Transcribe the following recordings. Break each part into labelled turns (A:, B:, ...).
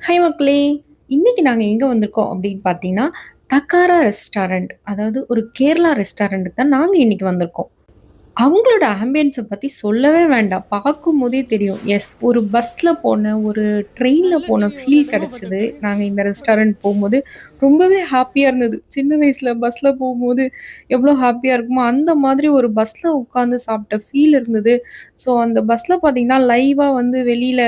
A: Hi மக்களே! இன்னைக்கு நாங்க எங்க வந்திருக்கோம் அப்படின்னு பார்த்தீங்கன்னா, தக்காரா ரெஸ்டாரண்ட். அதாவது ஒரு கேரளா ரெஸ்டாரண்ட்டுக்கு தான் நாங்க இன்னைக்கு வந்திருக்கோம். அவங்களோட ஆம்பியன்ஸ பத்தி சொல்லவே வேண்டாம். பார்க்கும்போதே தெரியும். எஸ், ஒரு பஸ்ல போன, ஒரு ட்ரெயின்ல போன ஃபீல் கிடைச்சது. நாங்க இந்த ரெஸ்டாரண்ட் போம்போது ரொம்பவே ஹாப்பியா இருந்தது. சின்ன வயசுல பஸ்ல போகும்போது எவ்வளோ ஹாப்பியா இருக்குமோ, அந்த மாதிரி ஒரு பஸ்ல உட்காந்து சாப்பிட்ட ஃபீல் இருந்தது. ஸோ அந்த பஸ்ல பார்த்தீங்கன்னா, லைவா வந்து வெளியில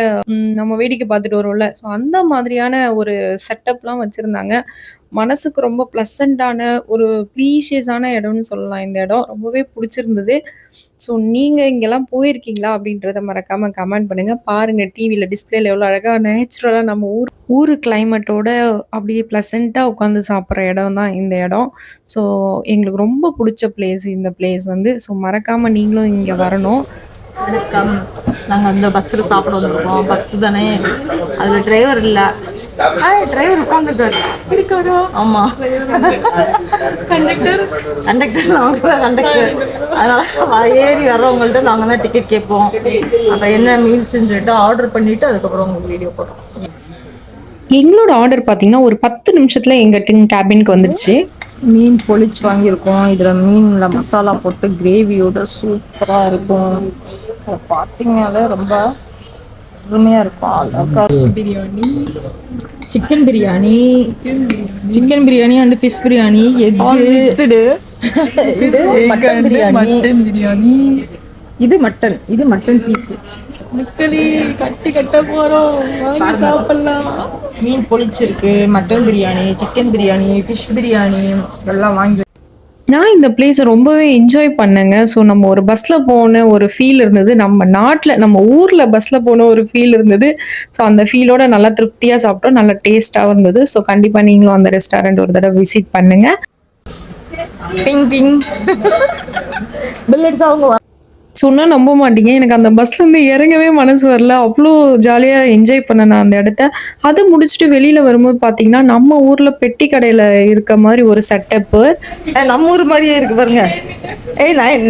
A: நம்ம வேடிக்கை பார்த்துட்டு வருவோம்ல. ஸோ அந்த மாதிரியான ஒரு செட்டப்லாம் வச்சிருந்தாங்க. மனசுக்கு ரொம்ப ப்ளசன்ட்டான ஒரு ப்ரீஷியஸான இடம்னு சொல்லலாம் இந்த இடம். ரொம்பவே புடிச்சிருந்தது. ஸோ நீங்க இங்கெல்லாம் போயிருக்கீங்களா? அப்படின்றத மறக்காம கமெண்ட் பண்ணுங்க. பாருங்க டிவில டிஸ்ப்ளேல எவ்வளோ அழகா நேச்சுரலா நம்ம ஊரு கிளைமேட்டோட அப்படியே ப்ளசன்ட்டா உட்காந்து சாப்பிடுற இடம் தான் இந்த இடம். ஸோ எங்களுக்கு ரொம்ப புடிச்ச பிளேஸ் இந்த பிளேஸ் வந்து. ஸோ மறக்காம நீங்களும் இங்க வரணும்.
B: வணக்கம். நாங்கள் அந்த பஸ்ஸில் சாப்பிட வந்திருக்கோம். பஸ்ஸு தானே, அதில் டிரைவர் இல்லை. டிரைவர் உட்காந்துருக்காரு. ஆமாம், கண்டக்டர் நமக்கு தான் கண்டக்டர். அதனால் ஏறி வர்றவங்கள்ட்ட நாங்கள் தான் டிக்கெட் கேட்போம். அப்புறம் என்ன மீல்ஸ்ன்னு சொல்லிட்டு ஆர்டர் பண்ணிவிட்டு அதுக்கப்புறம் உங்களுக்கு வீடியோ போடுறோம்.
A: எங்களோட ஆர்டர் பார்த்தீங்கன்னா, ஒரு 10 நிமிஷத்துல எங்க கேபினுக்கு வந்துருச்சு.
B: மீன் பொளிச்சு வாங்கியிருக்கோம். இதில் மீனில் மசாலா போட்டு கிரேவியோட சூப்பராக இருக்கும். அதை பார்த்தீங்கனாலே ரொம்ப அருமையாக இருக்கும். Biryani, chicken biryani and fish biryani, egg, இது மட்டன் பிரியாணி, இது மட்டன் பீஸ். கட்ட போறோம், சாப்பிடலாம். மீன் பொளிச்சிருக்கு, mutton biryani, chicken biryani, fish biryani எல்லாம் வாங்கி.
A: நான் இந்த பிளேஸை ரொம்பவே என்ஜாய் பண்ணேங்க. ஸோ நம்ம ஒரு பஸ்ல போன ஒரு ஃபீல் இருந்தது. நம்ம ஊர்ல பஸ்ல போன ஒரு ஃபீல் இருந்தது. ஸோ அந்த ஃபீலோட நல்லா திருப்தியா சாப்பிட்டோம். நல்லா டேஸ்டாவும் இருந்தது. ஸோ கண்டிப்பா நீங்களும் அந்த ரெஸ்டாரண்ட் ஒரு தடவை விசிட் பண்ணுங்க.
B: டிங் டிங் பில் அடிச்சா அவங்க
A: சொன்னா நம்ப மாட்டீங்க. எனக்கு அந்த பஸ்லேருந்து இறங்கவே மனசு வரல. அவ்வளோ ஜாலியாக என்ஜாய் பண்ணேன் நான் அந்த இடத்த. அதை முடிச்சுட்டு வெளியில் வரும்போது பார்த்தீங்கன்னா, நம்ம ஊரில் பெட்டி கடையில் இருக்க மாதிரி ஒரு செட்டப்பு.
B: நம்ம ஊர் மாதிரியே இருக்கு பாருங்க.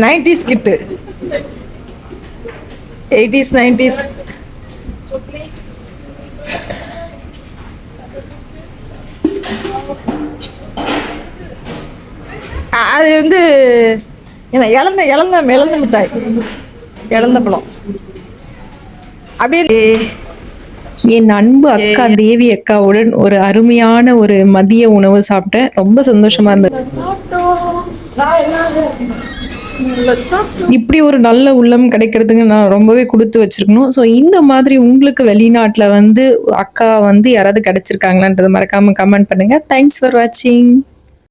B: 90s கிட்டு, 80s 90s. அது வந்து இழந்த மிட்டாய், இழந்த பழம். அப்படியே
A: என் அன்பு அக்கா தேவி அக்காவுடன் ஒரு அருமையான ஒரு மதிய உணவு சாப்பிட்டேன். ரொம்ப சந்தோஷமா இருந்தது. இப்படி ஒரு நல்ல உள்ளம் கிடைக்கிறதுக்கு நான் ரொம்பவே கொடுத்து வச்சிருக்கணும். ஸோ இந்த மாதிரி உங்களுக்கு வெளிநாட்டில் வந்து அக்கா வந்து யாராவது கிடைச்சிருக்காங்களான்றதை மறக்காம கமெண்ட் பண்ணுங்க. தேங்க்ஸ் ஃபார் வாட்சிங்.